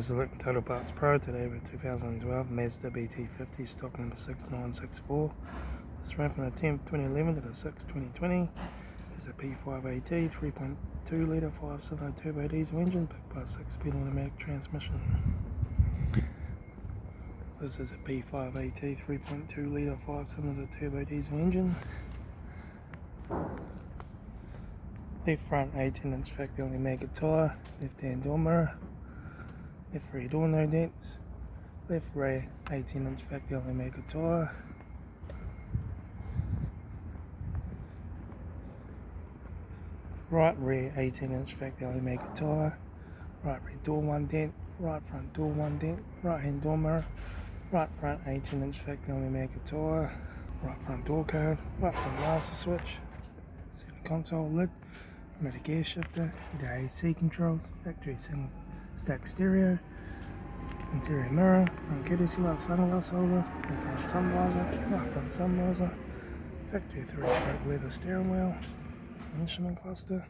guys, we're looking at Total Parts Pro today with 2012 Mazda BT-50 stock number 6964. This ran from the 10th 2011 to the 6th 2020. It's a P5AT 3.2 litre 5-cylinder turbo diesel engine backed by a 6-speed automatic transmission. This is a P5AT 3.2 litre 5-cylinder turbo diesel engine. Left front 18-inch factory only mega tyre, left hand door mirror, left rear door no dents, left rear 18-inch factory only mega tyre, right rear 18-inch factory only mega tyre, right rear door 1 dent, right front door 1 dent, right hand door mirror, right front 18-inch factory only mega tyre, right front door code, right front master switch, center console lid, automatic gear shifter, heater AC controls, factory single stack stereo, interior mirror, front courtesy light sunglass holder, left front sun visor, right front sun visor, factory 3-spoke leather steering wheel, instrument cluster.